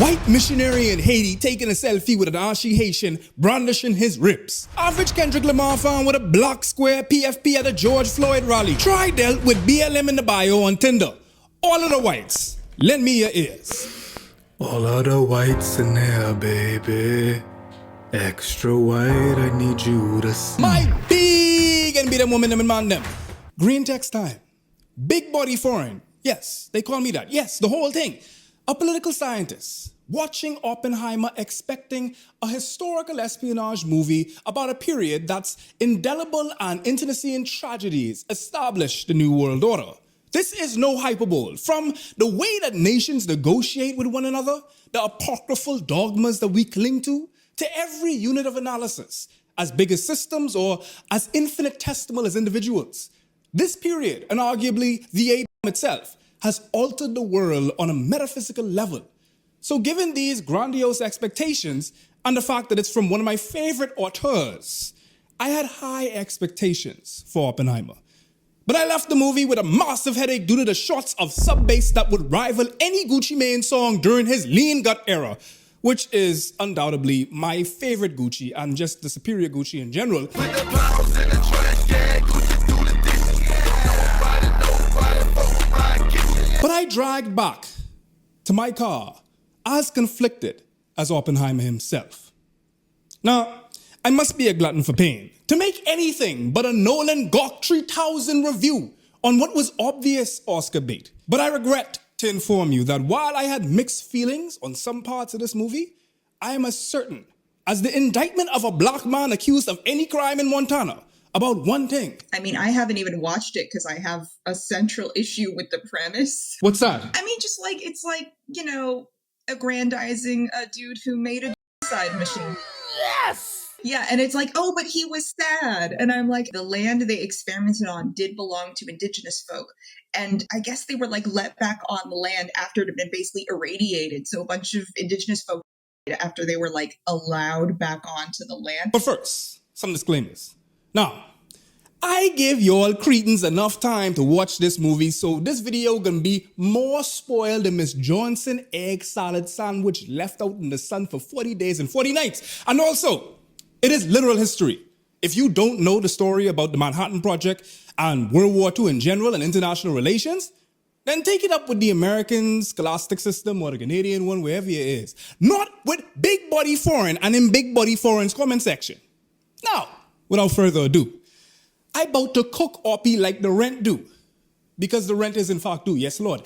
White missionary in Haiti taking a selfie with an Ashy Haitian brandishing his ribs. Average Kendrick Lamar found with a black square PFP at a George Floyd rally. Try dealt with BLM in the bio on Tinder. All of the whites, lend me your ears. All of the whites in there, baby. Extra white, I need you to see. My big and be them woman them and man them. Green text time. Big body foreign. Yes, they call me that. Yes, the whole thing. A political scientist watching Oppenheimer expecting a historical espionage movie about a period that's indelible and intimacy and tragedies established the New World Order. This is no hyperbole. From the way that nations negotiate with one another, the apocryphal dogmas that we cling to every unit of analysis, as big as systems or as infinitesimal as individuals. This period, and arguably the ADM itself, has altered the world on a metaphysical level. So given these grandiose expectations, and the fact that it's from one of my favorite auteurs, I had high expectations for Oppenheimer. But I left the movie with a massive headache due to the shots of sub-bass that would rival any Gucci Mane song during his lean gut era, which is undoubtedly my favorite Gucci and just the superior Gucci in general. But I dragged back to my car as conflicted as Oppenheimer himself. Now, I must be a glutton for pain to make anything but a Nolan Gawk 3000 review on what was obvious Oscar bait. But I regret to inform you that while I had mixed feelings on some parts of this movie, I am as certain as the indictment of a black man accused of any crime in Montana about one thing. I mean, I haven't even watched it because I have a central issue with the premise. What's that? I mean, just like, it's like, you know, aggrandizing a dude who made a genocide machine. Yes! Yeah, and it's like, oh, but he was sad. And I'm like, the land they experimented on did belong to indigenous folk. And I guess they were like let back on the land after it had been basically irradiated. So a bunch of indigenous folk after they were like allowed back onto the land. But first, some disclaimers. Now, I give y'all cretins enough time to watch this movie, so this video gonna be more spoiled than Miss Johnson egg salad sandwich left out in the sun for 40 days and 40 nights. And also, it is literal history. If you don't know the story about the Manhattan Project and World War II in general and international relations, then take it up with the American scholastic system or the Canadian one, wherever it is. Not with Big Body Foreign and in Big Body Foreign's comment section. Now, without further ado, I about to cook Oppie like the Rant do. Because the Rant is in fact due, yes Lord.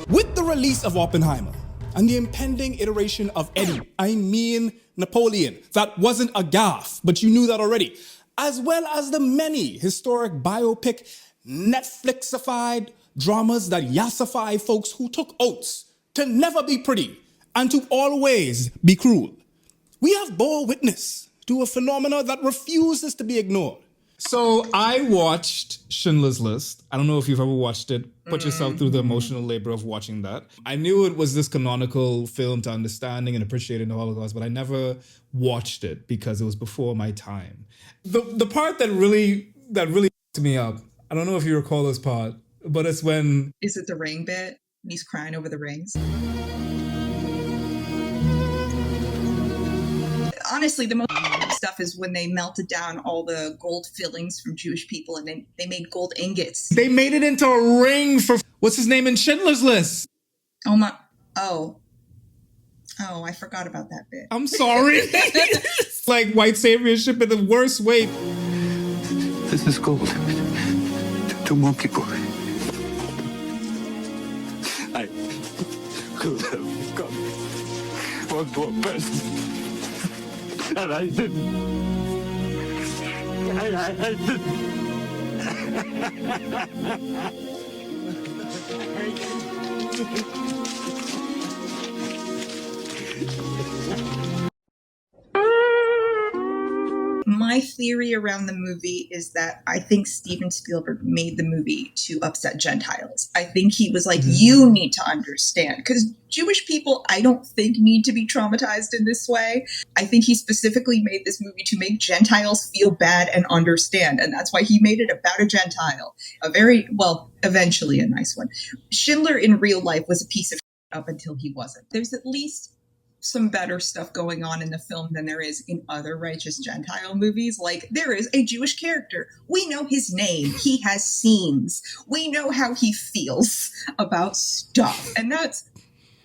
With the release of Oppenheimer and the impending iteration of Eddie, I mean Napoleon, that wasn't a gaffe, but you knew that already, as well as the many historic biopic, Netflixified dramas that yassify folks who took oaths to never be pretty and to always be cruel. We have bore witness to a phenomena that refuses to be ignored. So I watched Schindler's List. I don't know if you've ever watched it. Put yourself through the emotional labor of watching that. I knew it was this canonical film to understanding and appreciating the Holocaust, but I never watched it because it was before my time. The part that really f***ed me up, I don't know if you recall this part, but it's when... Is it the ring bit? He's crying over the rings. Honestly, the most stuff is when they melted down all the gold fillings from Jewish people and they made gold ingots. They made it into a ring for... What's his name in Schindler's List? Oh my... Oh, I forgot about that bit. I'm sorry. It's like white saviorship in the worst way. This is gold. To more people. I could have got one more person. And I didn't. I didn't. My theory around the movie is that I think Steven Spielberg made the movie to upset Gentiles. I think he was like, you need to understand. Because Jewish people, I don't think, need to be traumatized in this way. I think he specifically made this movie to make Gentiles feel bad and understand. And that's why he made it about a Gentile. A very, well, eventually a nice one. Schindler in real life was a piece of up until he wasn't. There's at least some better stuff going on in the film than there is in other righteous Gentile movies. Like, there is a Jewish character. We know his name. He has scenes. We know how he feels about stuff. And that's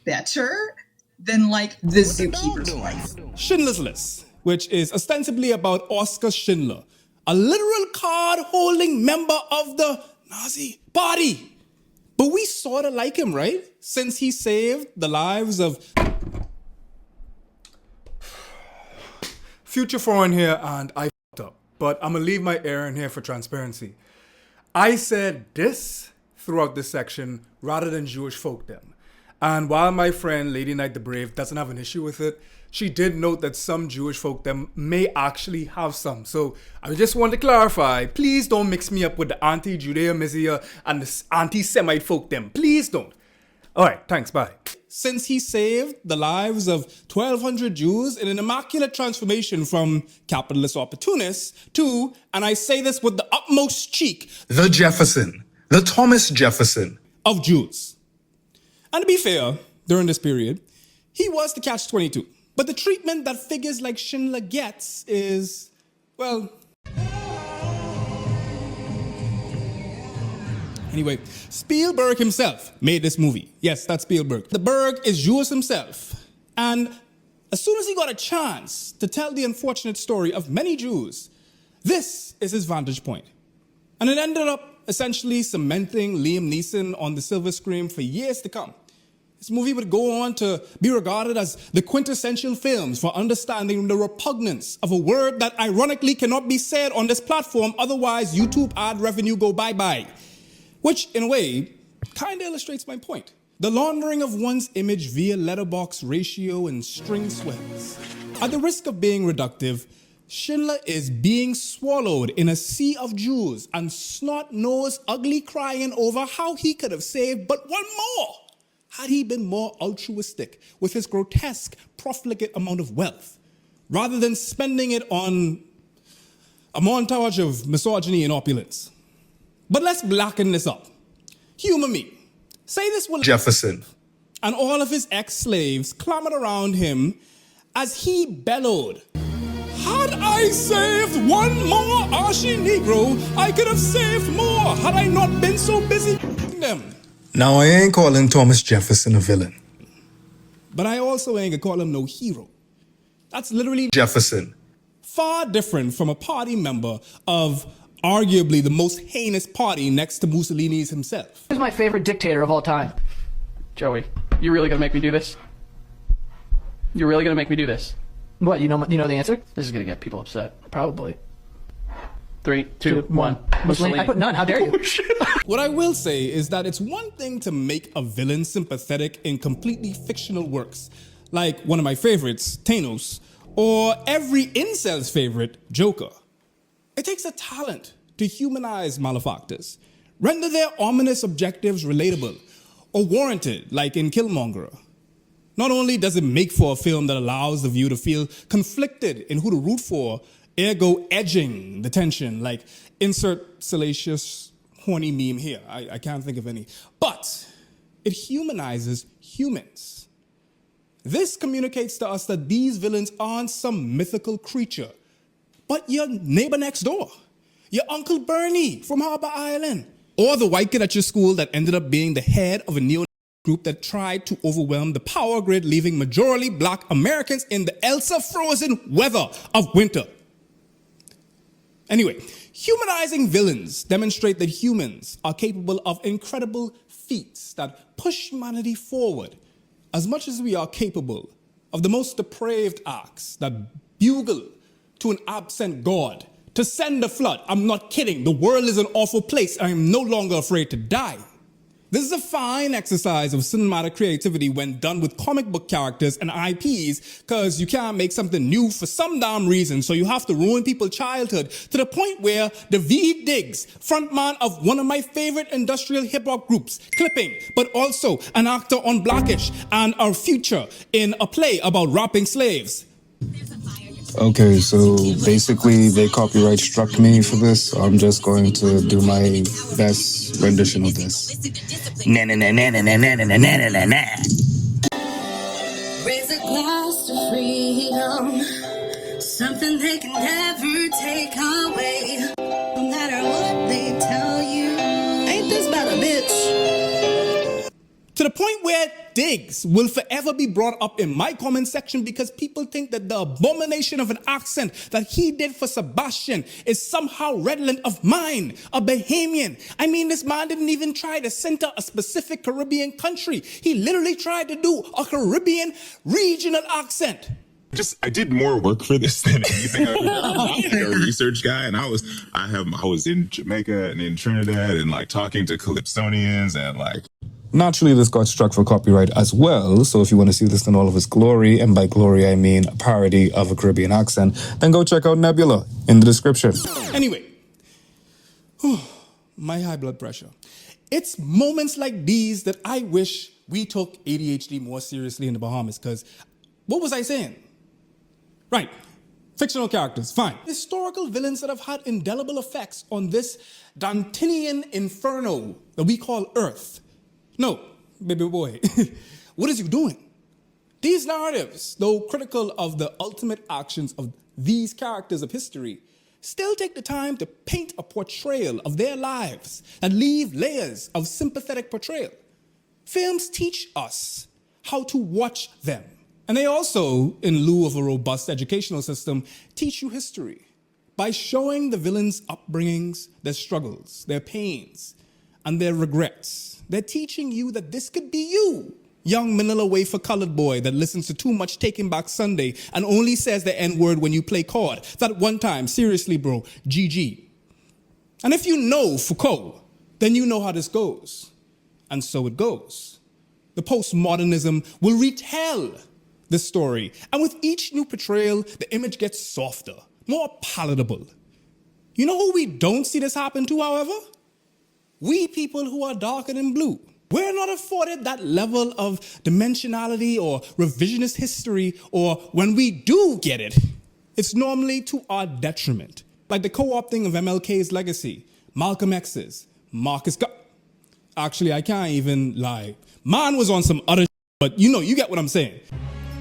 better than, like, the zookeeper's wife. Schindler's List, which is ostensibly about Oskar Schindler, a literal card-holding member of the Nazi Party. But we sort of like him, right? Since he saved the lives of... Future Foreign here, and I f***ed up. But I'm gonna leave my air in here for transparency. I said this throughout this section rather than Jewish folkdom. And while my friend Ladyknightthebrave doesn't have an issue with it, she did note that some Jewish folkdom may actually have some. So I just want to clarify, please don't mix me up with the anti-Judaism and the anti-Semite folkdom. Please don't. All right, thanks, bye. Since he saved the lives of 1,200 Jews in an immaculate transformation from capitalist opportunists to, and I say this with the utmost cheek, The Jefferson, the Thomas Jefferson of Jews. And to be fair, during this period, he was the catch-22. But the treatment that figures like Schindler gets is, well... Anyway, Spielberg himself made this movie. Yes, that's Spielberg. The Berg is Jewish himself. And as soon as he got a chance to tell the unfortunate story of many Jews, this is his vantage point. And it ended up essentially cementing Liam Neeson on the silver screen for years to come. This movie would go on to be regarded as the quintessential films for understanding the repugnance of a word that ironically cannot be said on this platform, otherwise YouTube ad revenue go bye-bye. Which, in a way, kind of illustrates my point. The laundering of one's image via letterbox ratio and string swells. At the risk of being reductive, Schindler is being swallowed in a sea of Jews and snot-nosed, ugly crying over how he could have saved but one more had he been more altruistic with his grotesque, profligate amount of wealth, rather than spending it on a montage of misogyny and opulence. But let's blacken this up. Humor me. Say this will Jefferson. And all of his ex-slaves clamored around him as he bellowed, "Had I saved one more Ashi Negro, I could have saved more had I not been so busy them." Now I ain't calling Thomas Jefferson a villain. But I also ain't gonna call him no hero. That's literally Jefferson. far different from a party member of arguably the most heinous party next to Mussolini's himself. Who's my favorite dictator of all time? Joey, you really gonna make me do this? You're really gonna make me do this? What, you know the answer? This is gonna get people upset. Probably. 3, 2, 1. Mussolini. I put none, how dare you? What I will say is that it's one thing to make a villain sympathetic in completely fictional works, like one of my favorites, Thanos, or every incel's favorite, Joker. It takes a talent to humanize malefactors, render their ominous objectives relatable or warranted, like in Killmonger. Not only does it make for a film that allows the viewer to feel conflicted in who to root for, ergo edging the tension, like insert salacious, horny meme here. I can't think of any. But it humanizes humans. This communicates to us that these villains aren't some mythical creature, but your neighbor next door, your Uncle Bernie from Harbor Island, or the white kid at your school that ended up being the head of a neo group that tried to overwhelm the power grid, leaving majority black Americans in the Elsa frozen weather of winter. Anyway, humanizing villains demonstrate that humans are capable of incredible feats that push humanity forward, as much as we are capable of the most depraved acts that bugle to an absent God to send a flood. I'm not kidding. The world is an awful place. I am no longer afraid to die. This is a fine exercise of cinematic creativity when done with comic book characters and IPs, because you can't make something new for some damn reason, so you have to ruin people's childhood to the point where Daveed Diggs, frontman of one of my favorite industrial hip-hop groups, Clipping, but also an actor on Blackish and our future in a play about rapping slaves. Okay, so basically they copyright struck me for this. I'm just going to do my best rendition of this. Na na na na na na na na na na. Raise a glass to freedom, something they can never take away. No matter what they tell you, ain't this about a bitch? To the point where digs will forever be brought up in my comment section because people think that the abomination of an accent that he did for Sebastian is somehow redolent of mine, a Bahamian. I mean, this man didn't even try to center a specific Caribbean country. He literally tried to do a Caribbean regional accent. I did more work for this than anything I've done. I'm like a research guy, and I was in Jamaica and in Trinidad and like talking to Calypsonians and like. Naturally, this got struck for copyright as well, so if you want to see this in all of its glory, and by glory I mean a parody of a Caribbean accent, then go check out Nebula in the description. Anyway, my high blood pressure. It's moments like these that I wish we took ADHD more seriously in the Bahamas, because what was I saying? Right, fictional characters, fine. Historical villains that have had indelible effects on this Dantinian inferno that we call Earth. No, baby boy, what is you doing? These narratives, though critical of the ultimate actions of these characters of history, still take the time to paint a portrayal of their lives and leave layers of sympathetic portrayal. Films teach us how to watch them. And they also, in lieu of a robust educational system, teach you history by showing the villains' upbringings, their struggles, their pains, and their regrets. They're teaching you that this could be you, young Manila wafer colored boy that listens to too much Taking Back Sunday and only says the N-word when you play chord. That one time, seriously bro, GG. And if you know Foucault, then you know how this goes. And so it goes. The postmodernism will retell the story. And with each new portrayal, the image gets softer, more palatable. You know who we don't see this happen to, however? We people who are darker than blue. We're not afforded that level of dimensionality or revisionist history, or when we do get it, it's normally to our detriment. Like the co-opting of MLK's legacy, Malcolm X's, Marcus Actually, I can't even lie. Mine was on some other but you get what I'm saying.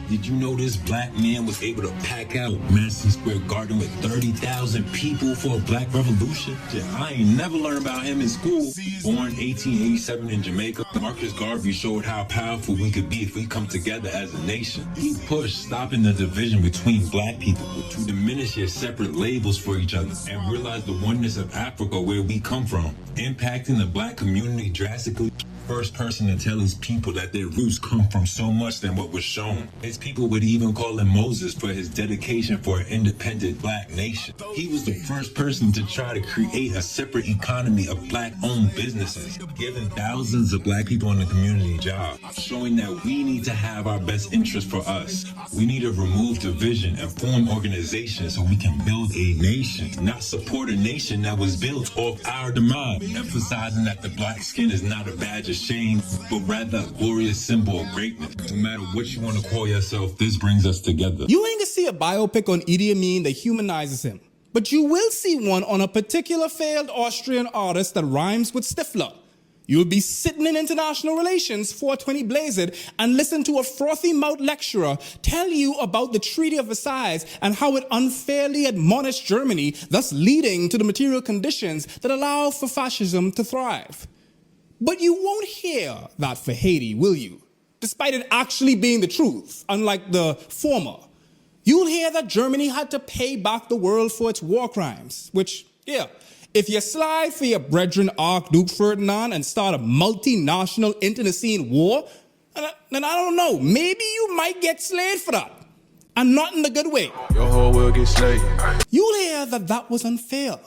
Did you know this black man was able to pack out Madison Square Garden with 30,000 people for a black revolution? I ain't never learned about him in school. Born 1887 in Jamaica, Marcus Garvey showed how powerful we could be if we come together as a nation. He pushed stopping the division between black people to diminish your separate labels for each other and realize the oneness of Africa where we come from, impacting the black community drastically. First person to tell his people that their roots come from so much than what was shown. His people would even call him Moses for his dedication for an independent black nation. He was the first person to try to create a separate economy of black-owned businesses, giving thousands of black people in the community jobs, showing that we need to have our best interest for us. We need to remove division and form organizations so we can build a nation, not support a nation that was built off our demise, emphasizing that the black skin is not a badge of shame, but rather a glorious symbol of greatness. No matter what you want to call yourself, this brings us together. You ain't gonna see a biopic on Idi Amin that humanizes him, but you will see one on a particular failed Austrian artist that rhymes with Stifler. You'll be sitting in international relations 420 blazed and listen to a frothy mouth lecturer tell you about the Treaty of Versailles and how it unfairly admonished Germany, thus leading to the material conditions that allow for fascism to thrive. But you won't hear that for Haiti, will you? Despite it actually being the truth, unlike the former. You'll hear that Germany had to pay back the world for its war crimes, which, yeah, if you slide for your brethren Archduke Ferdinand and start a multinational internecine war, then I don't know, maybe you might get slayed for that. And not in the good way. Your whole will get slayed. You'll hear that was unfair.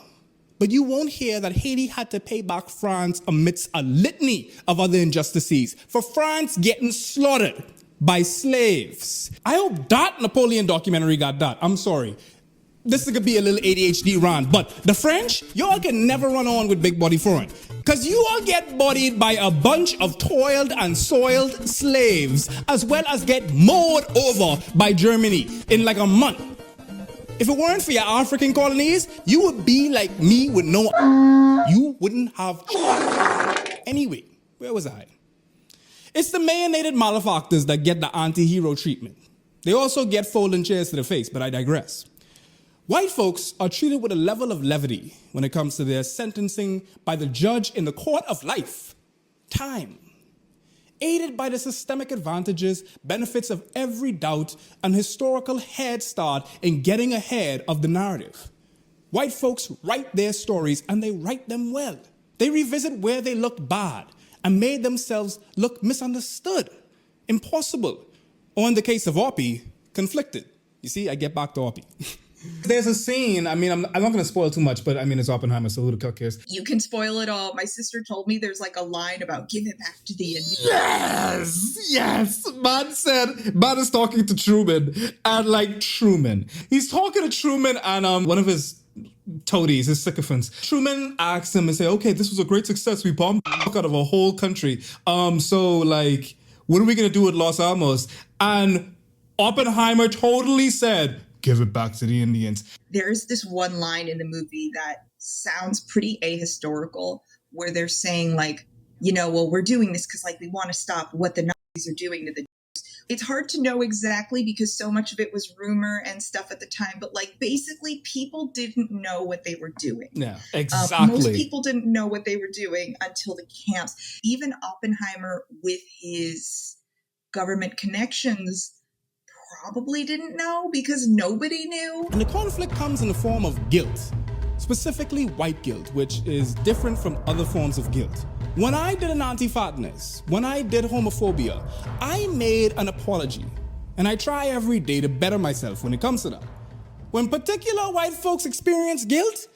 But you won't hear that Haiti had to pay back France amidst a litany of other injustices for France getting slaughtered by slaves. I hope that Napoleon documentary got that. I'm sorry. This is gonna be a little ADHD rant, but the French, y'all can never run on with Big Body Foreign. Cause you all get bodied by a bunch of toiled and soiled slaves, as well as get mowed over by Germany in like a month. If it weren't for your African colonies, you would be like me with no. You wouldn't have. Anyway, where was I? It's the mayonnaised malefactors that get the anti-hero treatment. They also get folding chairs to the face, but I digress. White folks are treated with a level of levity when it comes to their sentencing by the judge in the court of life, time. Aided by the systemic advantages, benefits of every doubt, and historical head start in getting ahead of the narrative. White folks write their stories, and they write them well. They revisit where they looked bad and made themselves look misunderstood, impossible, or in the case of Oppie, conflicted. You see, I get back to Oppie. There's a scene, I mean, I'm not going to spoil too much, but I mean, it's Oppenheimer, so who the cuck cares? You can spoil it all. My sister told me there's like a line about give it back to the Indians. Yes! Man is talking to Truman, and like Truman. He's talking to Truman and one of his toadies, his sycophants. Truman asks him and say, okay, this was a great success. We bombed the fuck out of a whole country. So like, what are we going to do with Los Alamos? And Oppenheimer totally said, give it back to the Indians. There's this one line in the movie that sounds pretty ahistorical where they're saying like, you know, well, we're doing this because like we want to stop what the Nazis are doing to the Jews. It's hard to know exactly because so much of it was rumor and stuff at the time, but like basically people didn't know what they were doing. Yeah, exactly. Most people didn't know what they were doing until the camps. Even Oppenheimer with his government connections probably didn't know because nobody knew. And the conflict comes in the form of guilt, specifically white guilt, which is different from other forms of guilt. When I did an anti-fatness, when I did homophobia, I made an apology, and I try every day to better myself when it comes to that. When particular white folks experience guilt,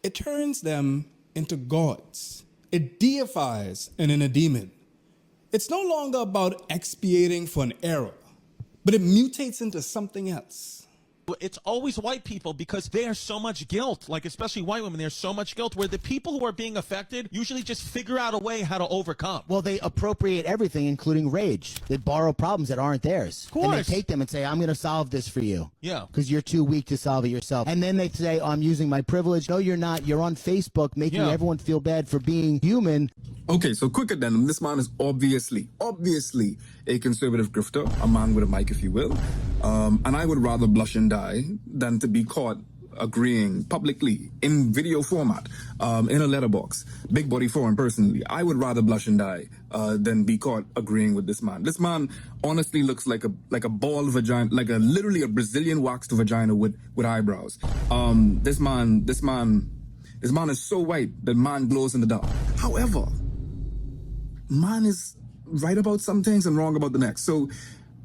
it turns them into gods. It deifies an inner demon. It's no longer about expiating for an error, but it mutates into something else. It's always white people because there's so much guilt, like especially white women, there's so much guilt where the people who are being affected usually just figure out a way how to overcome. Well, they appropriate everything, including rage. They borrow problems that aren't theirs. Of course. And they take them and say, I'm going to solve this for you. Yeah. Because you're too weak to solve it yourself. And then they say, oh, I'm using my privilege. No, you're not. You're on Facebook making everyone feel bad for being human. Okay, so quick addendum. This man is obviously a conservative grifter, a man with a mic, if you will. And I would rather blush and die than to be caught agreeing publicly in video format, in a letterbox. Big body foreign, personally. I would rather blush and die than be caught agreeing with this man. This man honestly looks like a bald vagina, like literally a Brazilian waxed vagina with eyebrows. This man is so white that man glows in the dark. However, man is right about some things and wrong about the next. So,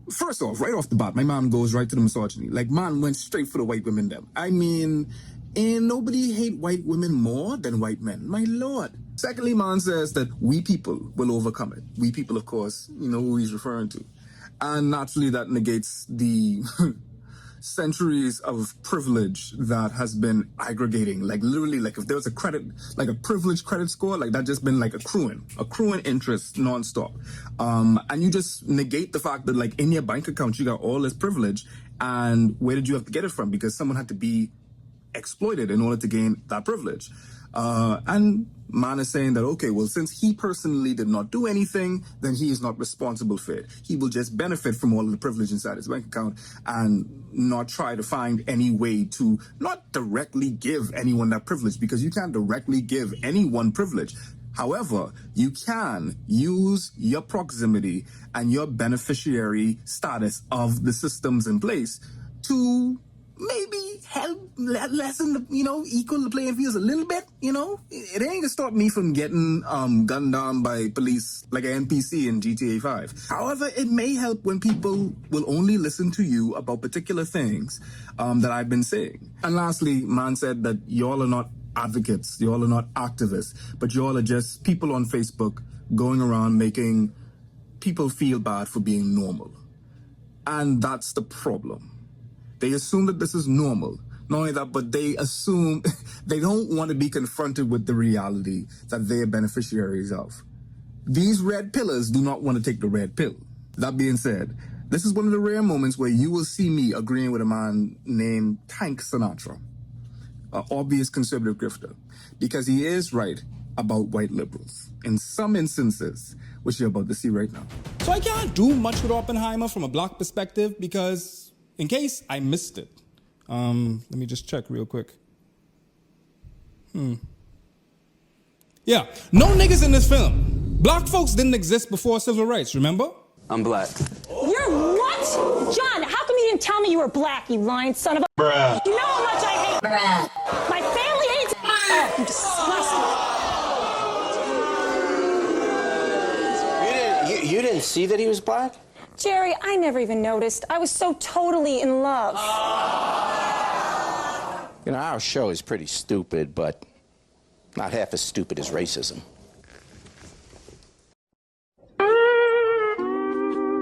first off, right off the bat, my man goes right to the misogyny. Like, man went straight for the white women them. I mean, ain't nobody hate white women more than white men. My lord. Secondly, man says that we people will overcome it. We people, of course, you know who he's referring to. And naturally, that negates the centuries of privilege that has been aggregating. Like, literally, like if there was a credit, like a privilege credit score, like that just been like accruing interest nonstop. And you just negate the fact that like in your bank account, you got all this privilege. And where did you have to get it from? Because someone had to be exploited in order to gain that privilege. And man is saying that, okay, well, since he personally did not do anything, then he is not responsible for it. He will just benefit from all of the privilege inside his bank account and not try to find any way to not directly give anyone that privilege, because you can't directly give anyone privilege. However, you can use your proximity and your beneficiary status of the systems in place to maybe help lessen, equal the playing fields a little bit, It ain't gonna stop me from getting gunned down by police like an NPC in GTA 5. However, it may help when people will only listen to you about particular things that I've been saying. And lastly, man said that y'all are not advocates, y'all are not activists, but y'all are just people on Facebook going around making people feel bad for being normal. And that's the problem. They assume that this is normal. Not only that, but they assume they don't want to be confronted with the reality that they're beneficiaries of. These red pillars do not want to take the red pill. That being said, this is one of the rare moments where you will see me agreeing with a man named Tank Sinatra, an obvious conservative grifter, because he is right about white liberals. In some instances, which you're about to see right now. So I can't do much with Oppenheimer from a Black perspective because, in case I missed it, let me just check real quick. Yeah, no niggas in this film. Black folks didn't exist before civil rights, remember? I'm black. You're what? John, how come you didn't tell me you were black, you lying son of a... Bruh. You know how much I hate... Bruh. My family hates... Oh, you disgusting. You didn't see that he was black? Jerry, I never even noticed. I was so totally in love. You know, our show is pretty stupid, but not half as stupid as racism.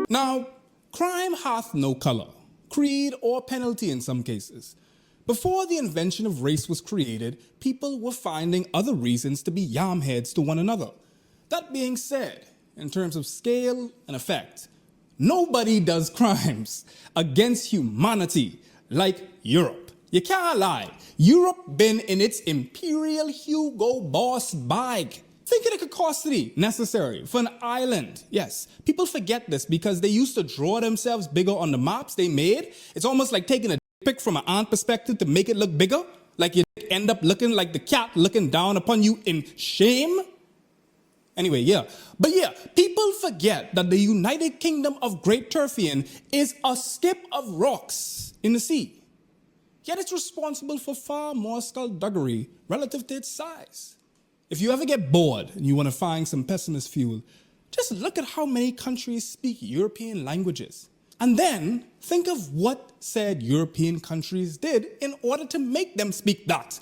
Now, crime hath no color, creed, or penalty in some cases. Before the invention of race was created, people were finding other reasons to be yamheads to one another. That being said, in terms of scale and effect, nobody does crimes against humanity like Europe. You can't lie. Europe been in its imperial Hugo Boss bag. Think of the caucasity necessary for an island. Yes, people forget this because they used to draw themselves bigger on the maps they made. It's almost like taking a pic from an ant perspective to make it look bigger. Like you end up looking like the cat looking down upon you in shame. Anyway, yeah. But yeah, people forget that the United Kingdom of Great Turfian is a skip of rocks in the sea. Yet it's responsible for far more skullduggery relative to its size. If you ever get bored and you want to find some pessimist fuel, just look at how many countries speak European languages. And then think of what said European countries did in order to make them speak that.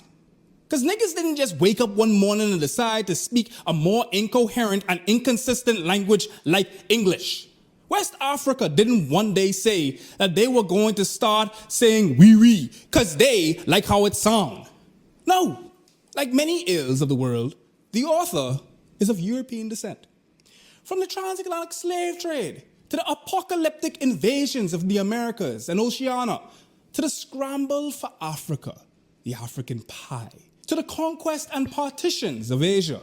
Because niggas didn't just wake up one morning and decide to speak a more incoherent and inconsistent language like English. West Africa didn't one day say that they were going to start saying wee wee because they like how it sounds. No. Like many ills of the world, the author is of European descent. From the transatlantic slave trade, to the apocalyptic invasions of the Americas and Oceania, to the scramble for Africa, the African pie, to the conquest and partitions of Asia,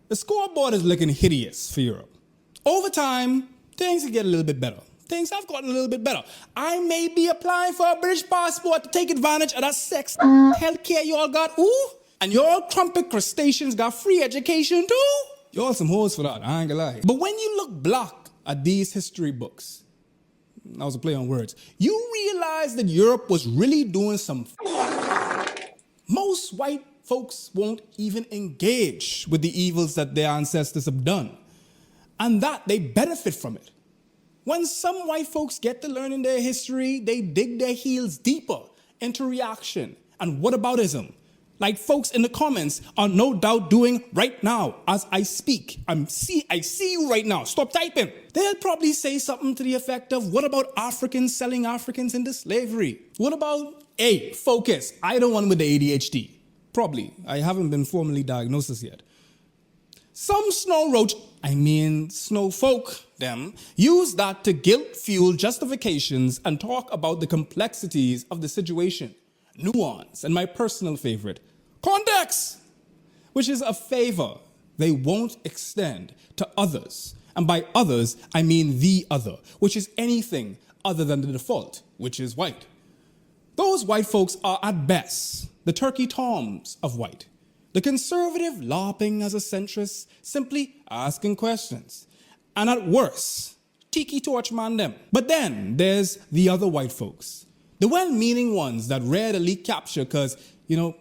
the scoreboard is looking hideous for Europe. Over time, things will get a little bit better. Things have gotten a little bit better. I may be applying for a British passport to take advantage of that sex healthcare you all got. Ooh! And y'all crumpet crustaceans got free education too? Y'all some hoes for that, I ain't gonna lie. But when you look black at these history books, that was a play on words, you realize that Europe was really doing some Most white folks won't even engage with the evils that their ancestors have done. And that they benefit from it. When some white folks get to learning their history, they dig their heels deeper into reaction and whataboutism. Like folks in the comments are no doubt doing right now as I speak. I see you right now. Stop typing. They'll probably say something to the effect of, what about Africans selling Africans into slavery? What about, hey, focus, I don't one with the ADHD. Probably. I haven't been formally diagnosed as yet. Some snowfolk, them, use that to guilt-fuel justifications and talk about the complexities of the situation. Nuance, and my personal favorite, context, which is a favor they won't extend to others. And by others, I mean the other, which is anything other than the default, which is white. Those white folks are at best the turkey toms of white, the conservative LARPing as a centrist, simply asking questions, and at worst, tiki torch man them. But then there's the other white folks. The well-meaning ones that read Elite Capture because, to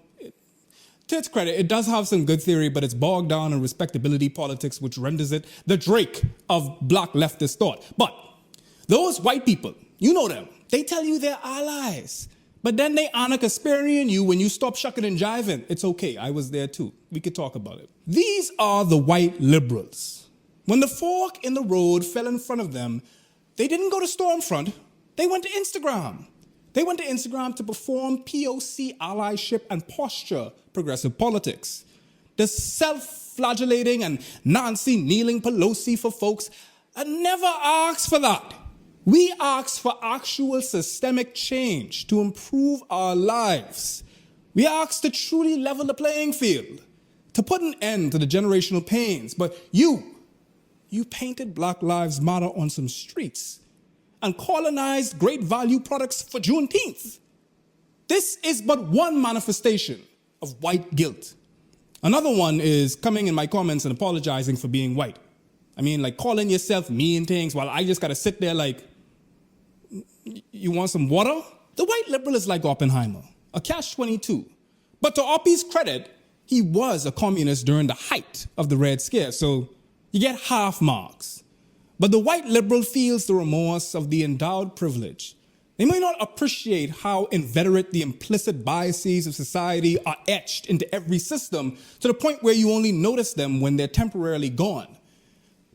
its credit, it does have some good theory, but it's bogged down in respectability politics, which renders it the Drake of black leftist thought. But those white people, you know them, they tell you they're allies. But then they honor Kasperian you when you stop shucking and jiving. It's okay, I was there too. We could talk about it. These are the white liberals. When the fork in the road fell in front of them, they didn't go to Stormfront, they went to Instagram. They went to Instagram to perform POC allyship and posture progressive politics. The self-flagellating and Nancy kneeling Pelosi for folks never asked for that. We asked for actual systemic change to improve our lives. We asked to truly level the playing field, to put an end to the generational pains. But you You painted Black Lives Matter on some streets and colonized great value products for Juneteenth. This is but one manifestation of white guilt. Another one is coming in my comments and apologizing for being white. I mean, like calling yourself mean things while I just gotta sit there like, you want some water? The white liberal is like Oppenheimer, a catch-22. But to Oppie's credit, he was a communist during the height of the Red Scare, so you get half marks. But the white liberal feels the remorse of the endowed privilege. They may not appreciate how inveterate the implicit biases of society are etched into every system to the point where you only notice them when they're temporarily gone.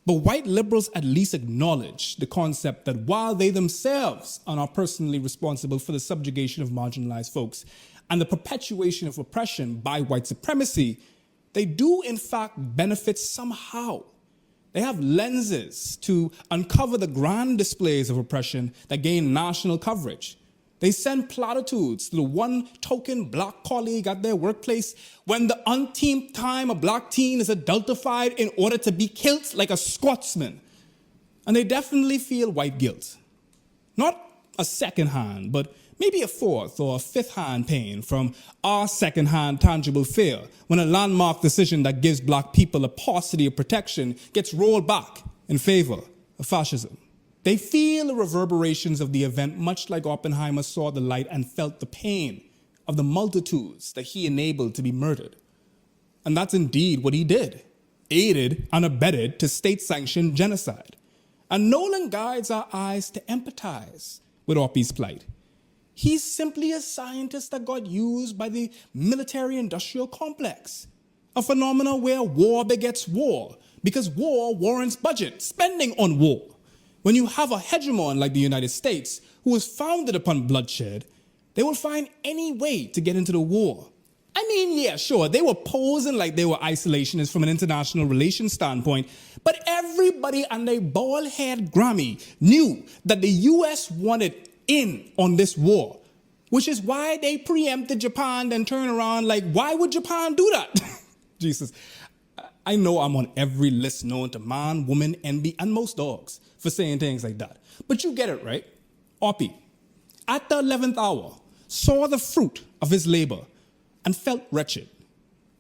But white liberals at least acknowledge the concept that while they themselves are not personally responsible for the subjugation of marginalized folks and the perpetuation of oppression by white supremacy, they do in fact benefit somehow. They have lenses to uncover the grand displays of oppression that gain national coverage. They send platitudes to the one token black colleague at their workplace when the umpteenth time a black teen is adultified in order to be killed like a Scotsman. And they definitely feel white guilt. Not a second-hand, but maybe a fourth or a fifth-hand pain from our second-hand tangible fear when a landmark decision that gives black people a paucity of protection gets rolled back in favor of fascism. They feel the reverberations of the event much like Oppenheimer saw the light and felt the pain of the multitudes that he enabled to be murdered. And that's indeed what he did, aided and abetted to state-sanctioned genocide. And Nolan guides our eyes to empathize with Oppie's plight. He's simply a scientist that got used by the military-industrial complex, a phenomenon where war begets war, because war warrants budget, spending on war. When you have a hegemon like the United States, who is founded upon bloodshed, they will find any way to get into the war. I mean, yeah, sure, they were posing like they were isolationists from an international relations standpoint, but everybody and their bald-head Grammy knew that the US wanted in on this war, which is why they preempted Japan, then turn around like, why would Japan do that? Jesus. I know I'm on every list known to man, woman, envy, and most dogs for saying things like that. But you get it, right? Oppie, at the 11th hour, saw the fruit of his labor and felt wretched.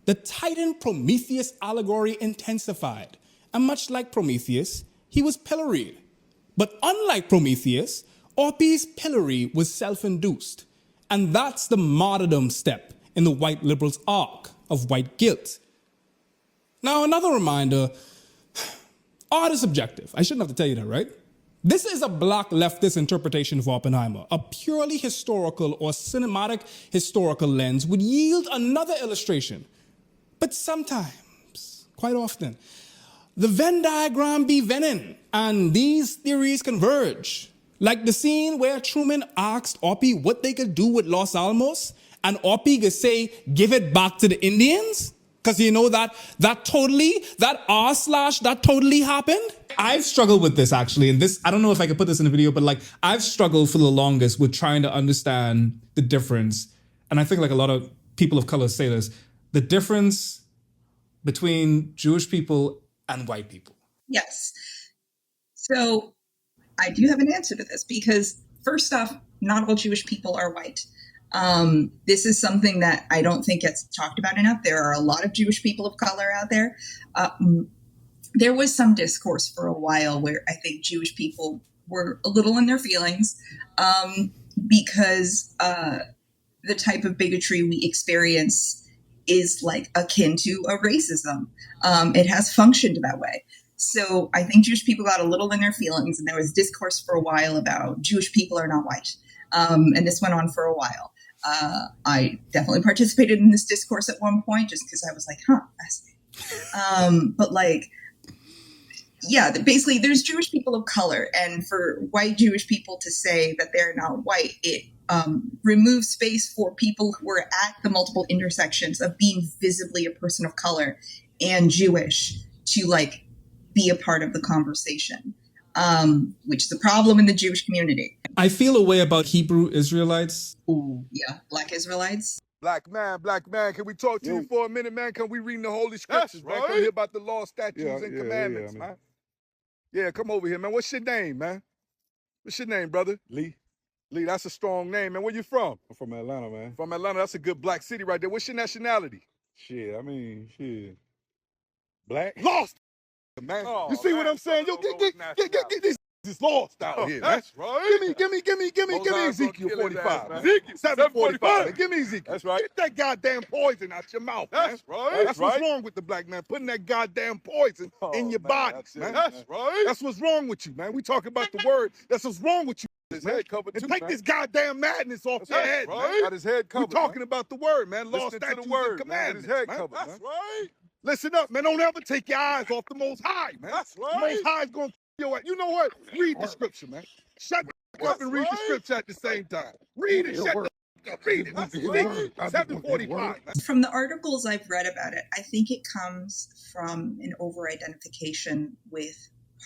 The Titan Prometheus allegory intensified, and much like Prometheus, he was pilloried. But unlike Prometheus, Oppie's pillory was self-induced. And that's the martyrdom step in the white liberals' arc of white guilt. Now, another reminder, art is subjective. I shouldn't have to tell you that, right? This is a black leftist interpretation of Oppenheimer. A purely historical or cinematic historical lens would yield another illustration. But sometimes, quite often, the Venn diagram be Vennin, and these theories converge. Like the scene where Truman asked Oppie what they could do with Los Alamos, and Oppie could say, give it back to the Indians? Because you know that totally happened. I've struggled with this actually, and this, I don't know if I could put this in a video, but like I've struggled for the longest with trying to understand the difference. And I think like a lot of people of color say this, the difference between Jewish people and white people. Yes. So I do have an answer to this because first off, not all Jewish people are white. This is something that I don't think gets talked about enough. There are a lot of Jewish people of color out there. There was some discourse for a while where I think Jewish people were a little in their feelings because the type of bigotry we experience is like akin to a racism. It has functioned that way. So I think Jewish people got a little in their feelings, and there was discourse for a while about Jewish people are not white. And this went on for a while. I definitely participated in this discourse at one point just because I was like, fascinating. But like, yeah, basically there's Jewish people of color, and for white Jewish people to say that they're not white, it removes space for people who are at the multiple intersections of being visibly a person of color and Jewish to like be a part of the conversation, which is a problem in the Jewish community. I feel a way about Hebrew Israelites. Ooh, yeah, Black Israelites. Black man, can we talk to you for a minute, man? Can we read the Holy Scriptures, man? Can we hear about the law, statutes, and commandments, man? Yeah, come over here, man. What's your name, man? What's your name, brother? Lee. Lee, that's a strong name, man. Where you from? I'm from Atlanta, man. From Atlanta. That's a good black city right there. What's your nationality? Shit, I mean, shit. Black? Lost, man. Oh, you see what I'm saying? Yo, get these lost out here, man. That's right. Give me Ezekiel 45. Ezekiel 745. Give me Ezekiel. That's right. Get that goddamn poison out your mouth, man. That's right. That's what's wrong with the black man, putting that goddamn poison in your body, man. That's right. That's what's wrong with you, man. We talk about the word. That's what's wrong with you. His head covered And too, take man. this goddamn madness off your head, right. man. Got his head covered. We're talking about the word, man. Law, Listening to statutes, the word, and man. Got commandments, his head man. covered, That's man. right. Listen up, man. Don't ever take your eyes off the Most High, man. That's right. The Most High is going to your ass. You know what? Read the scripture, man. Shut the up and read the scripture at the same time. Read it. Shut the up. Read it. Ezekiel 745. From the articles I've read about it, I think it comes from an over-identification with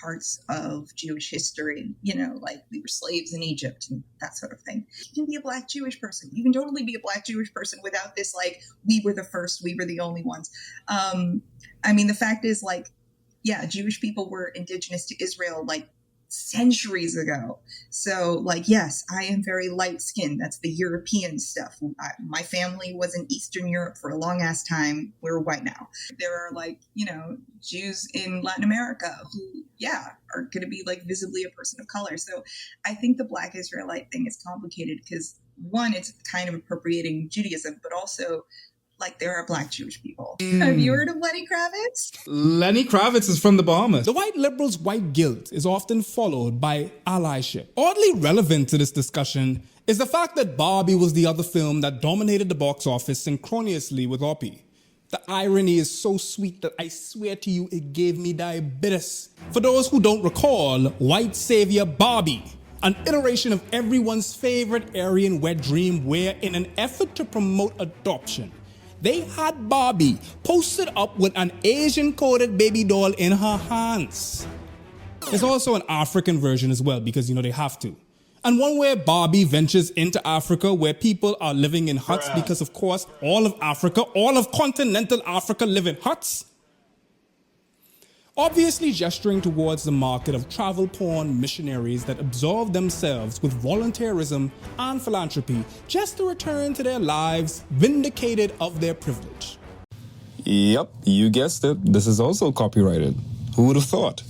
parts of Jewish history, you know, like we were slaves in Egypt and that sort of thing. You can be a black Jewish person. You can totally be a black Jewish person without this, like, we were the first, we were the only ones. I mean, the fact is, like, yeah, Jewish people were indigenous to Israel, like, centuries ago. So, like, yes, I am very light-skinned. That's the European stuff. My family was in Eastern Europe for a long-ass time. We're white now. There are, like, you know, Jews in Latin America who, yeah, are going to be, like, visibly a person of color. So I think the Black Israelite thing is complicated because, one, it's kind of appropriating Judaism, but also, like, there are black Jewish people. Have you heard of Lenny Kravitz? Lenny Kravitz is from the Bahamas. The white liberals' white guilt is often followed by allyship. Oddly relevant to this discussion is the fact that Barbie was the other film that dominated the box office synchronously with Oppie. The irony is so sweet that I swear to you it gave me diabetes. For those who don't recall, White Savior Barbie, an iteration of everyone's favorite Aryan wet dream where in an effort to promote adoption, they had Barbie posted up with an Asian-coded baby doll in her hands. There's also an African version as well because, you know, they have to. And one where Barbie ventures into Africa where people are living in huts because, of course, all of Africa, all of continental Africa live in huts. Obviously gesturing towards the market of travel porn missionaries that absolve themselves with volunteerism and philanthropy just to return to their lives vindicated of their privilege. Yep, you guessed it. This is also copyrighted. Who would have thought?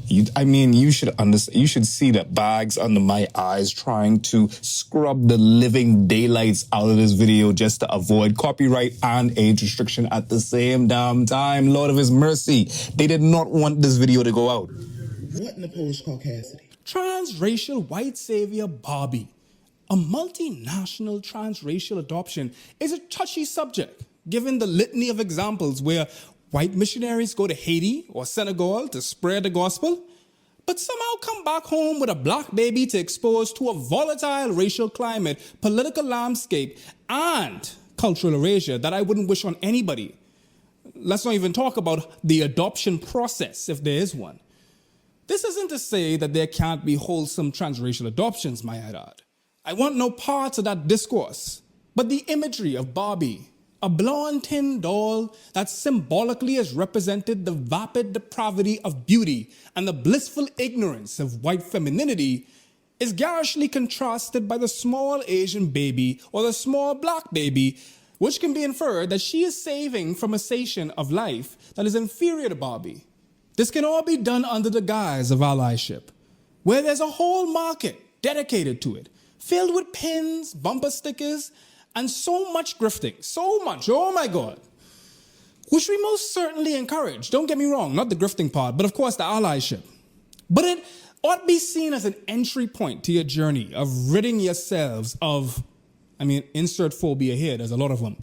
You should understand. You should see the bags under my eyes trying to scrub the living daylights out of this video just to avoid copyright and age restriction at the same damn time. Lord of His mercy. They did not want this video to go out. What in the Polish caucasity? Transracial white savior Barbie. A multinational transracial adoption is a touchy subject, given the litany of examples where white missionaries go to Haiti or Senegal to spread the gospel, but somehow come back home with a black baby to expose to a volatile racial climate, political landscape, and cultural erasure that I wouldn't wish on anybody. Let's not even talk about the adoption process, if there is one. This isn't to say that there can't be wholesome transracial adoptions, my add. I want no parts of that discourse, but the imagery of Barbie, a blonde tin doll that symbolically has represented the vapid depravity of beauty and the blissful ignorance of white femininity, is garishly contrasted by the small Asian baby or the small black baby, which can be inferred that she is saving from a station of life that is inferior to Barbie. This can all be done under the guise of allyship, where there's a whole market dedicated to it, filled with pins, bumper stickers, and so much grifting, so much, oh my God, which we most certainly encourage. Don't get me wrong, not the grifting part, but of course the allyship. But it ought to be seen as an entry point to your journey of ridding yourselves of, insert phobia here, there's a lot of them,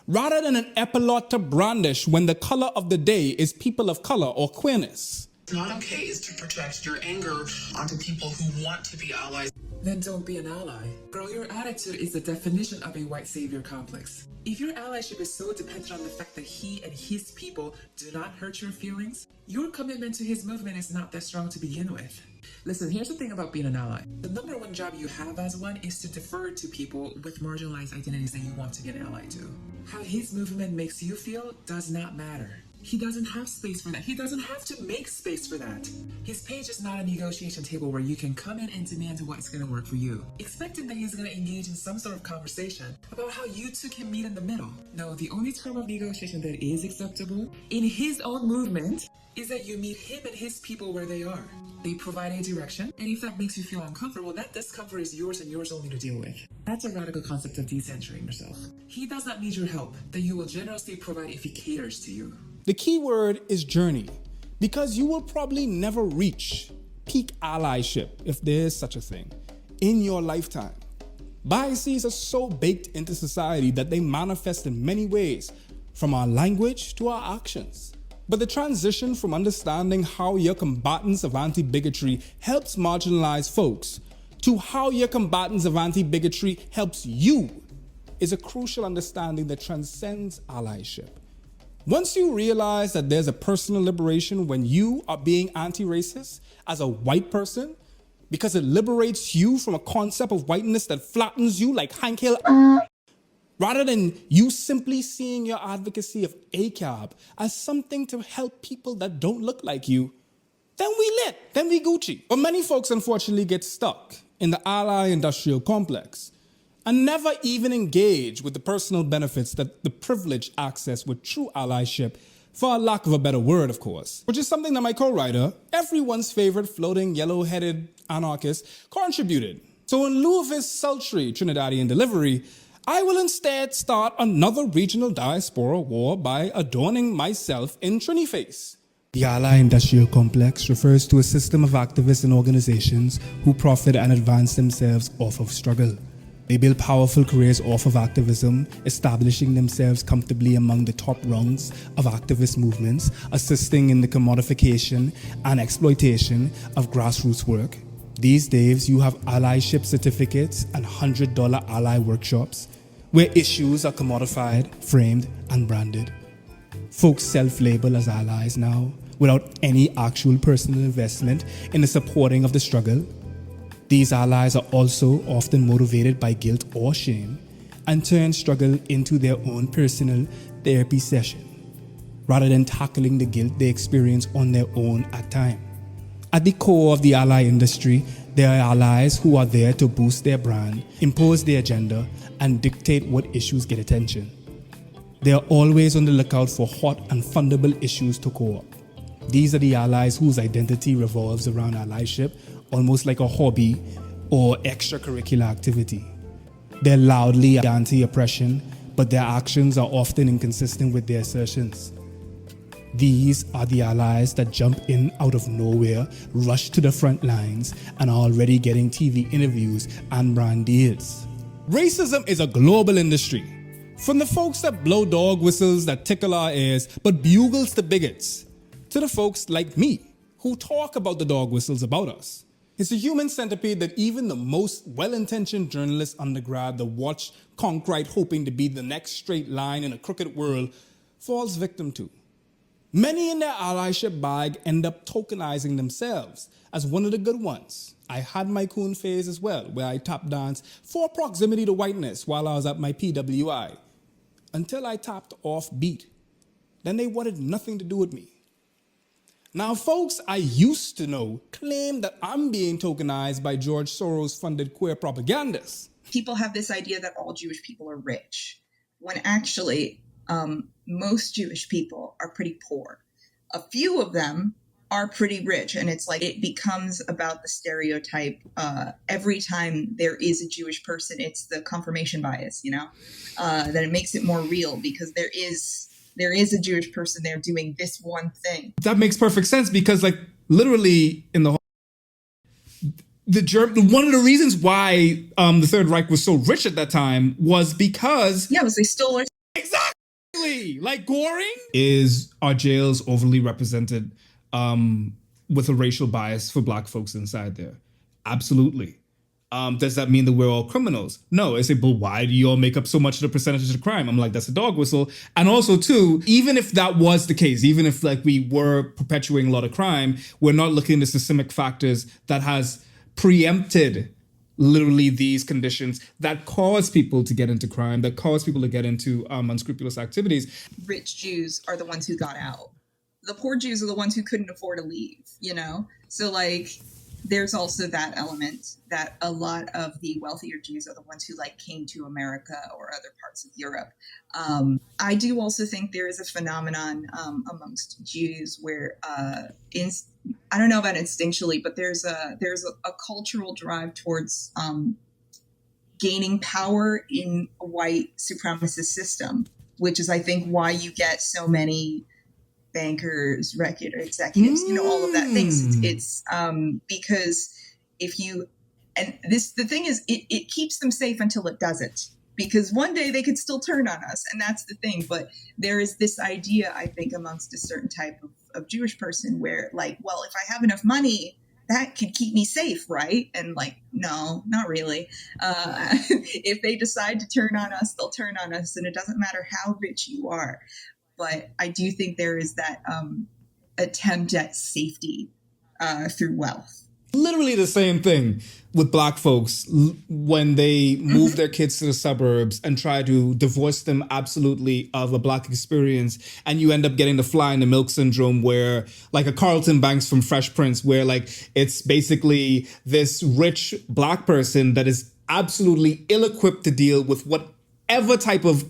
rather than an epilogue to brandish when the color of the day is people of color or queerness. Not okay is to project your anger onto people who want to be allies. Then don't be an ally. Bro, your attitude is the definition of a white savior complex. If your allyship is so dependent on the fact that he and his people do not hurt your feelings, your commitment to his movement is not that strong to begin with. Listen, here's the thing about being an ally. The number one job you have as one is to defer to people with marginalized identities that you want to be an ally to. How his movement makes you feel does not matter. He doesn't have space for that. He doesn't have to make space for that. His page is not a negotiation table where you can come in and demand what's going to work for you, expecting that he's going to engage in some sort of conversation about how you two can meet in the middle. No, the only term of negotiation that is acceptable in his own movement is that you meet him and his people where they are. They provide a direction, and if that makes you feel uncomfortable, that discomfort is yours and yours only to deal with. That's a radical concept of decentering yourself. He does not need your help, that you will generously provide if he caters to you. The key word is journey, because you will probably never reach peak allyship, if there is such a thing, in your lifetime. Biases are so baked into society that they manifest in many ways, from our language to our actions. But the transition from understanding how your combatants of anti-bigotry helps marginalized folks to how your combatants of anti-bigotry helps you is a crucial understanding that transcends allyship. Once you realize that there's a personal liberation when you are being anti-racist as a white person, because it liberates you from a concept of whiteness that flattens you like Hank Hill, rather than you simply seeing your advocacy of ACAB as something to help people that don't look like you, then we lit, then we Gucci. But many folks unfortunately get stuck in the ally industrial complex and never even engage with the personal benefits that the privileged access with true allyship, for lack of a better word, of course, which is something that my co-writer, everyone's favorite floating yellow-headed anarchist, contributed. So in lieu of his sultry Trinidadian delivery, I will instead start another regional diaspora war by adorning myself in Trini-Face. The ally industrial complex refers to a system of activists and organizations who profit and advance themselves off of struggle. They build powerful careers off of activism, establishing themselves comfortably among the top rungs of activist movements, assisting in the commodification and exploitation of grassroots work. These days, you have allyship certificates and $100 ally workshops, where issues are commodified, framed, and branded. Folks self-label as allies now, without any actual personal investment in the supporting of the struggle. These allies are also often motivated by guilt or shame, and turn struggle into their own personal therapy session, rather than tackling the guilt they experience on their own at time. At the core of the ally industry, there are allies who are there to boost their brand, impose their agenda, and dictate what issues get attention. They are always on the lookout for hot and fundable issues to co-op. These are the allies whose identity revolves around allyship, almost like a hobby or extracurricular activity. They're loudly anti-oppression, but their actions are often inconsistent with their assertions. These are the allies that jump in out of nowhere, rush to the front lines, and are already getting TV interviews and brand deals. Racism is a global industry. From the folks that blow dog whistles that tickle our ears, but bugles the bigots, to the folks like me, who talk about the dog whistles about us. It's a human centipede that even the most well-intentioned journalist undergrad that watch Concrete hoping to be the next straight line in a crooked world falls victim to. Many in their allyship bag end up tokenizing themselves as one of the good ones. I had my coon phase as well, where I tap danced for proximity to whiteness while I was at my PWI, until I tapped off beat. Then they wanted nothing to do with me. Now, folks I used to know claim that I'm being tokenized by George Soros-funded queer propagandists. People have this idea that all Jewish people are rich, when actually most Jewish people are pretty poor. A few of them are pretty rich, and it's like it becomes about the stereotype. Every time there is a Jewish person, it's the confirmation bias, that it makes it more real because there is a Jewish person there doing this one thing. That makes perfect sense because, like, literally in the one of the reasons why the Third Reich was so rich at that time was because because they stole our like Goring is our jails overly represented with a racial bias for black folks inside there. Absolutely. Does that mean that we're all criminals? No. I say, but why do you all make up so much of the percentage of crime? I'm like, that's a dog whistle. And also, too, even if that was the case, even if like we were perpetuating a lot of crime, we're not looking at the systemic factors that has preempted literally these conditions that cause people to get into crime, that cause people to get into unscrupulous activities. Rich Jews are the ones who got out. The poor Jews are the ones who couldn't afford to leave, you know? So, like, there's also that element that a lot of the wealthier Jews are the ones who, like, came to America or other parts of Europe. I do also think there is a phenomenon amongst Jews where, I don't know about instinctually, but there's a cultural drive towards gaining power in a white supremacist system, which is, I think, why you get so many bankers, record executives, you know, all of that things. It's because if you, and this, the thing is, it keeps them safe until it doesn't, because one day they could still turn on us. And that's the thing. But there is this idea, I think, amongst a certain type of Jewish person where, like, well, if I have enough money, that could keep me safe, right? And like, no, not really. If they decide to turn on us, they'll turn on us. And it doesn't matter how rich you are. But I do think there is that attempt at safety through wealth. Literally the same thing with black folks when they move their kids to the suburbs and try to divorce them absolutely of a black experience. And you end up getting the fly in the milk syndrome where, like a Carlton Banks from Fresh Prince, where like it's basically this rich black person that is absolutely ill-equipped to deal with whatever type of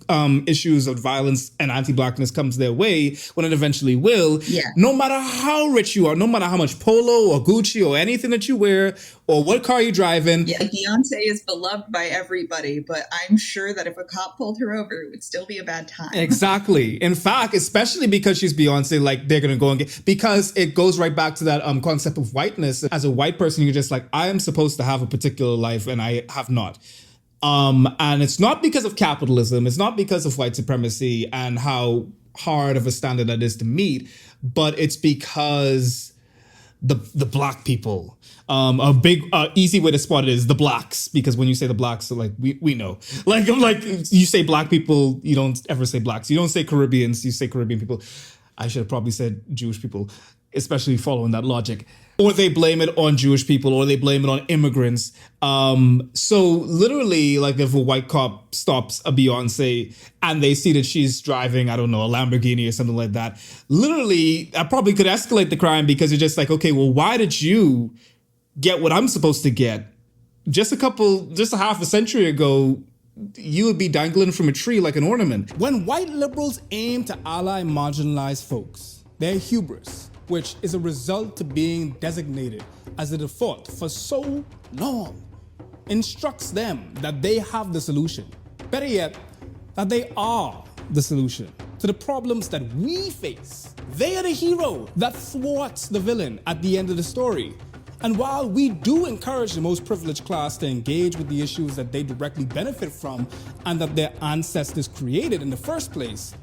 issues of violence and anti-blackness comes their way, when it eventually will, no matter how rich you are, no matter how much Polo or Gucci or anything that you wear or what car you're driving. Yeah, Beyonce is beloved by everybody, but I'm sure that if a cop pulled her over, it would still be a bad time. Exactly. In fact, especially because she's Beyonce, like they're going to go and get, because it goes right back to that concept of whiteness. As a white person, you're just like, I am supposed to have a particular life and I have not. And it's not because of capitalism, it's not because of white supremacy and how hard of a standard that is to meet, but it's because the black people. A big easy way to spot it is the blacks, because when you say the blacks, so like we know. Like I'm like, you say black people, you don't ever say blacks. You don't say Caribbeans, you say Caribbean people. I should have probably said Jewish people, especially following that logic. Or they blame it on Jewish people, or they blame it on immigrants. So literally, like if a white cop stops a Beyonce and they see that she's driving, I don't know, a Lamborghini or something like that, literally, that probably could escalate the crime, because you're just like, okay, well, why did you get what I'm supposed to get? Just a half a century ago, you would be dangling from a tree like an ornament. When white liberals aim to ally marginalized folks, their hubris, which is a result to being designated as the default for so long, instructs them that they have the solution. Better yet, that they are the solution to the problems that we face. They are the hero that thwarts the villain at the end of the story. And while we do encourage the most privileged class to engage with the issues that they directly benefit from and that their ancestors created in the first place,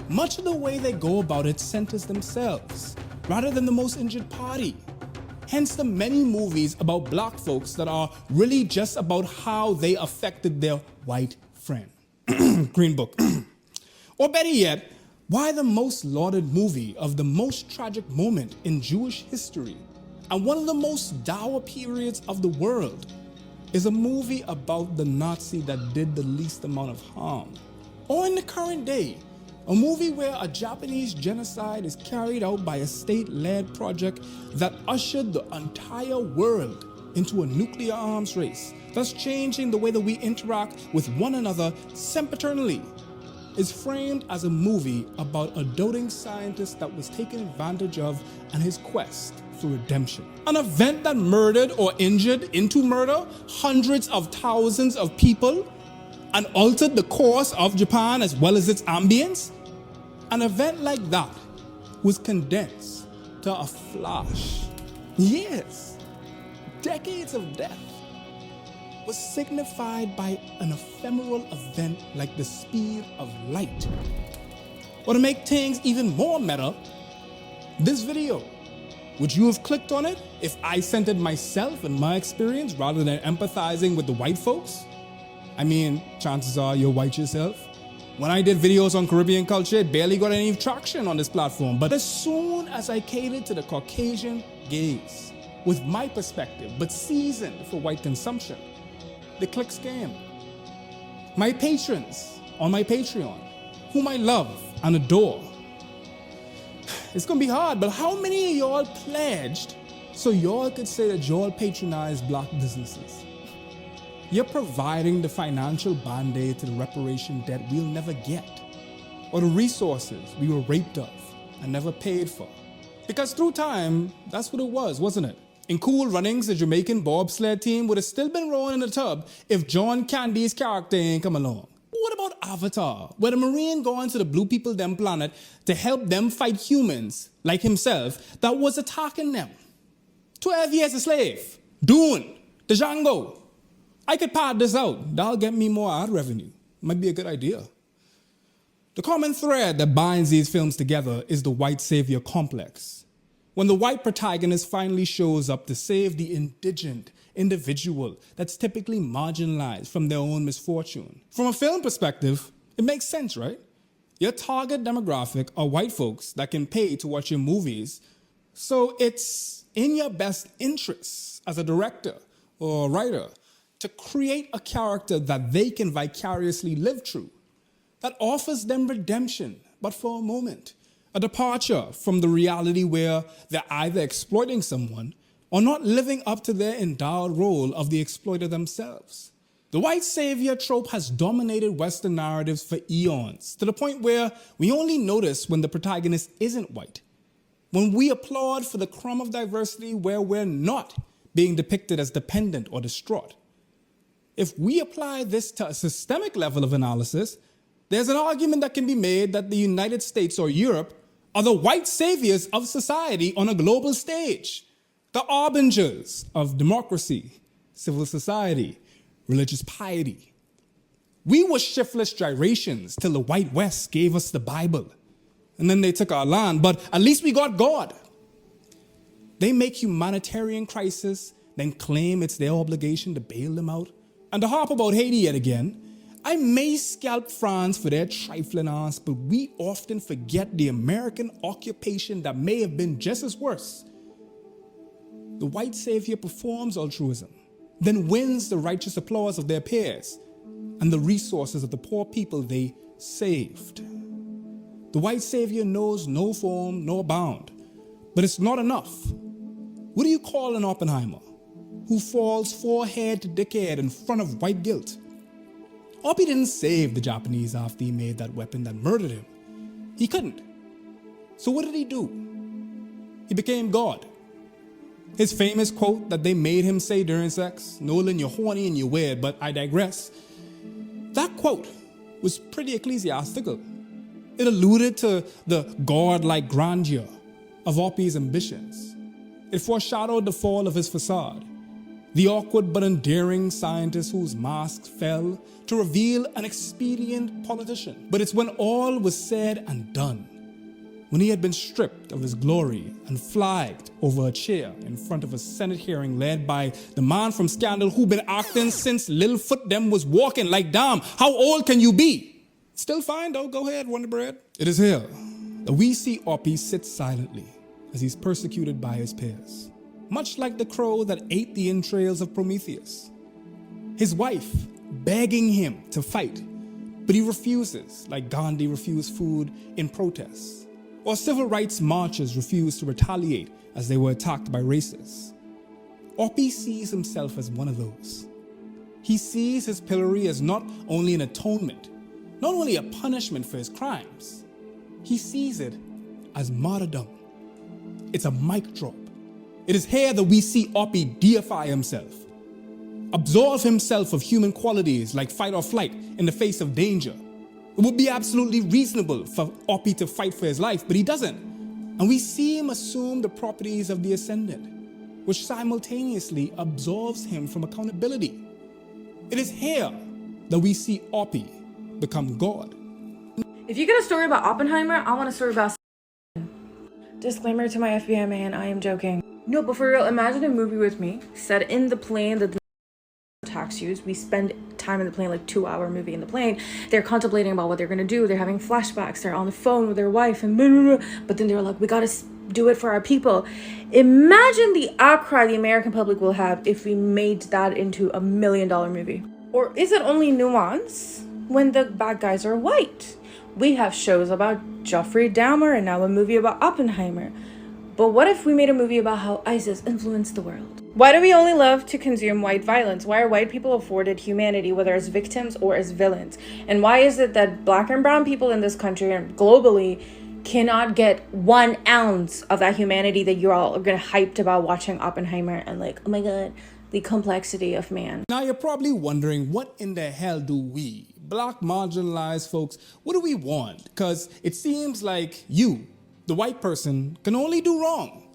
much of the way they go about it centers themselves, rather than the most injured party. Hence the many movies about black folks that are really just about how they affected their white friend. Green Book. Or better yet, why the most lauded movie of the most tragic moment in Jewish history and one of the most dour periods of the world is a movie about the Nazi that did the least amount of harm. Or in the current day, a movie where a Japanese genocide is carried out by a state-led project that ushered the entire world into a nuclear arms race, thus changing the way that we interact with one another sempiternally, is framed as a movie about a doting scientist that was taken advantage of and his quest for redemption. An event that murdered or injured into murder hundreds of thousands of people and altered the course of Japan as well as its ambience. An event like that was condensed to a flash. Yes, decades of death was signified by an ephemeral event like the speed of light. Or to make things even more meta, this video, would you have clicked on it if I centered myself and my experience rather than empathizing with the white folks? I mean, chances are you're white yourself. When I did videos on Caribbean culture, it barely got any traction on this platform. But as soon as I catered to the Caucasian gaze, with my perspective, but seasoned for white consumption, the click scam. My patrons on my Patreon, whom I love and adore. It's gonna be hard, but how many of y'all pledged so y'all could say that y'all patronize black businesses? You're providing the financial band-aid to the reparation debt we'll never get, or the resources we were raped of and never paid for. Because through time, that's what it was, wasn't it? In Cool Runnings, the Jamaican bobsled team would have still been rowing in the tub if John Candy's character ain't come along. What about Avatar, where the Marine going to the blue people them planet to help them fight humans, like himself, that was attacking them? 12 years a slave, Dune, the Django. I could pad this out. That'll get me more ad revenue. Might be a good idea. The common thread that binds these films together is the white savior complex. When the white protagonist finally shows up to save the indigent individual that's typically marginalized from their own misfortune. From a film perspective, it makes sense, right? Your target demographic are white folks that can pay to watch your movies, so it's in your best interests as a director or writer to create a character that they can vicariously live through, that offers them redemption, but for a moment, a departure from the reality where they're either exploiting someone or not living up to their endowed role of the exploiter themselves. The white savior trope has dominated Western narratives for eons, to the point where we only notice when the protagonist isn't white, when we applaud for the crumb of diversity where we're not being depicted as dependent or distraught. If we apply this to a systemic level of analysis, there's an argument that can be made that the United States or Europe are the white saviors of society on a global stage, the arbingers of democracy, civil society, religious piety. We were shiftless gyrations till the white West gave us the Bible, and then they took our land, but at least we got God. They make humanitarian crisis, then claim it's their obligation to bail them out. And to harp about Haiti yet again, I may scalp France for their trifling ass, but we often forget the American occupation that may have been just as worse. The white savior performs altruism, then wins the righteous applause of their peers and the resources of the poor people they saved. The white savior knows no form nor bound, but it's not enough. What do you call an Oppenheimer who falls forehead to dickhead in front of white guilt? Oppie didn't save the Japanese after he made that weapon that murdered him. He couldn't. So what did he do? He became God. His famous quote that they made him say during sex, "Nolan, you're horny and you're weird, but I digress." That quote was pretty ecclesiastical. It alluded to the God-like grandeur of Oppie's ambitions. It foreshadowed the fall of his facade, the awkward but endearing scientist whose mask fell to reveal an expedient politician. But it's when all was said and done, when he had been stripped of his glory and flagged over a chair in front of a Senate hearing led by the man from Scandal who been acting since Littlefoot them was walking. Like, damn, how old can you be? Still fine though, go ahead, Wonder Bread. It is here that we see Oppie sit silently as he's persecuted by his peers, much like the crow that ate the entrails of Prometheus. His wife begging him to fight, but he refuses, like Gandhi refused food in protests, or civil rights marchers refused to retaliate as they were attacked by racists. Oppie sees himself as one of those. He sees his pillory as not only an atonement, not only a punishment for his crimes, he sees it as martyrdom. It's a mic drop. It is here that we see Oppie deify himself, absolve himself of human qualities like fight or flight in the face of danger. It would be absolutely reasonable for Oppie to fight for his life, but he doesn't. And we see him assume the properties of the ascendant, which simultaneously absolves him from accountability. It is here that we see Oppie become God. If you get a story about Oppenheimer, I want a story about Disclaimer to my FBI man, I am joking. No, but for real, imagine a movie with me, set in the plane that the attacks use. We spend time in the plane, like 2-hour movie in the plane. They're contemplating about what they're gonna do. They're having flashbacks. They're on the phone with their wife and blah, blah, blah. But then they're like, we gotta do it for our people. Imagine the outcry the American public will have if we made that into $1 million movie. Or is it only nuance when the bad guys are white? We have shows about Jeffrey Dahmer and now a movie about Oppenheimer. But what if we made a movie about how ISIS influenced the world? Why do we only love to consume white violence? Why are white people afforded humanity, whether as victims or as villains? And why is it that black and brown people in this country and globally cannot get 1 ounce of that humanity that you're all gonna hyped about watching Oppenheimer and like, oh my god, the complexity of man? Now you're probably wondering, what in the hell do we, black marginalized folks, what do we want? Because it seems like you, the white person, can only do wrong.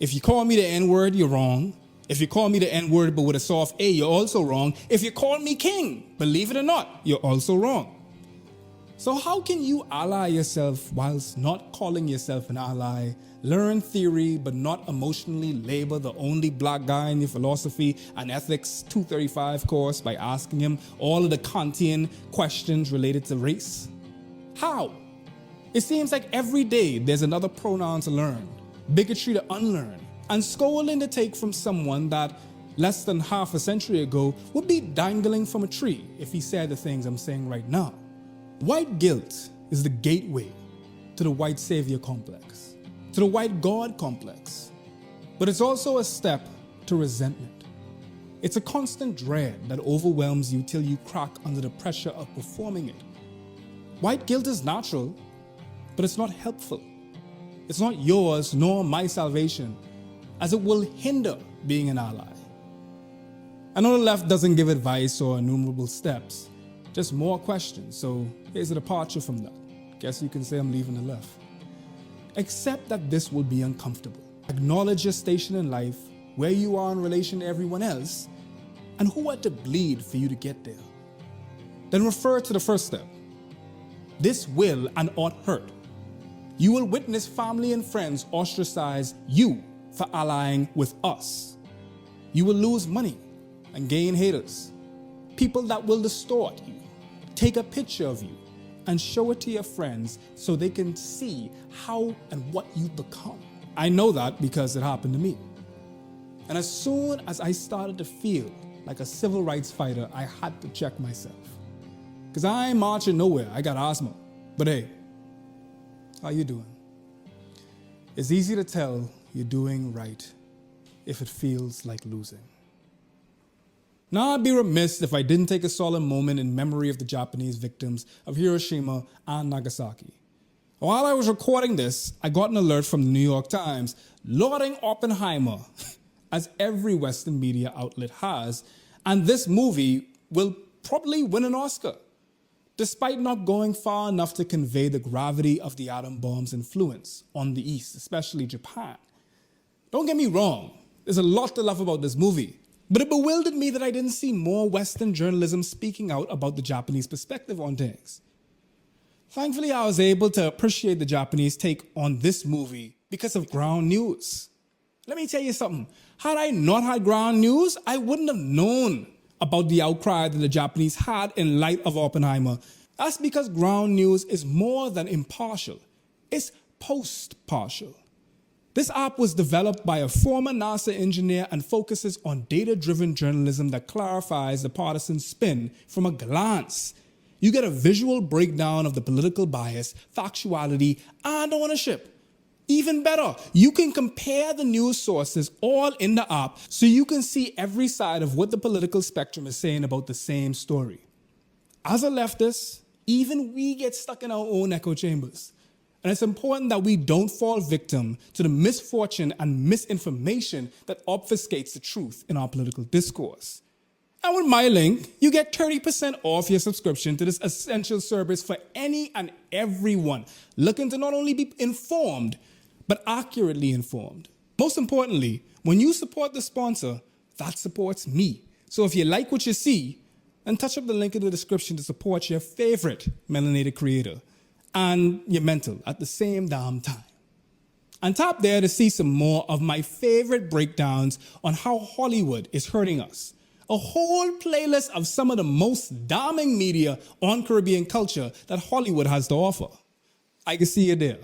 If you call me the N-word, you're wrong. If you call me the N-word but with a soft A, you're also wrong. If you call me king, believe it or not, you're also wrong. So how can you ally yourself whilst not calling yourself an ally, learn theory but not emotionally labor the only black guy in your philosophy and ethics 235 course by asking him all of the Kantian questions related to race? How? It seems like every day there's another pronoun to learn, bigotry to unlearn, and scolding to take from someone that less than half a century ago would be dangling from a tree if he said the things I'm saying right now. White guilt is the gateway to the white savior complex, to the white God complex, but it's also a step to resentment. It's a constant dread that overwhelms you till you crack under the pressure of performing it. White guilt is natural, but it's not helpful. It's not yours nor my salvation, as it will hinder being an ally. I know the left doesn't give advice or innumerable steps, just more questions, so here's a departure from that. Guess you can say I'm leaving the left. Accept that this will be uncomfortable. Acknowledge your station in life, where you are in relation to everyone else, and who had to bleed for you to get there. Then refer to the first step. This will and ought hurt. You will witness family and friends ostracize you for allying with us. You will lose money and gain haters, people that will distort you, take a picture of you, and show it to your friends so they can see how and what you've become. I know that because it happened to me. And as soon as I started to feel like a civil rights fighter, I had to check myself. Because I ain't marching nowhere, I got asthma. But hey, how you doing? It's easy to tell you're doing right if it feels like losing. Now, I'd be remiss if I didn't take a solemn moment in memory of the Japanese victims of Hiroshima and Nagasaki. While I was recording this, I got an alert from the New York Times lauding Oppenheimer, as every Western media outlet has, and this movie will probably win an Oscar, despite not going far enough to convey the gravity of the atom bomb's influence on the East, especially Japan. Don't get me wrong, there's a lot to love about this movie, but it bewildered me that I didn't see more Western journalism speaking out about the Japanese perspective on things. Thankfully, I was able to appreciate the Japanese take on this movie because of ground news. Let me tell you something, had I not had ground news, I wouldn't have known about the outcry that the Japanese had in light of Oppenheimer. That's because ground news is more than impartial, it's post-partial. This app was developed by a former NASA engineer and focuses on data-driven journalism that clarifies the partisan spin from a glance. You get a visual breakdown of the political bias, factuality, and ownership. Even better, you can compare the news sources all in the app so you can see every side of what the political spectrum is saying about the same story. As a leftist, even we get stuck in our own echo chambers. And it's important that we don't fall victim to the misfortune and misinformation that obfuscates the truth in our political discourse. And with my link, you get 30% off your subscription to this essential service for any and everyone looking to not only be informed, but accurately informed. Most importantly, when you support the sponsor, that supports me. So if you like what you see, then touch up the link in the description to support your favorite melanated creator and your mental at the same damn time. And tap there to see some more of my favorite breakdowns on how Hollywood is hurting us. A whole playlist of some of the most damning media on Caribbean culture that Hollywood has to offer. I can see you there.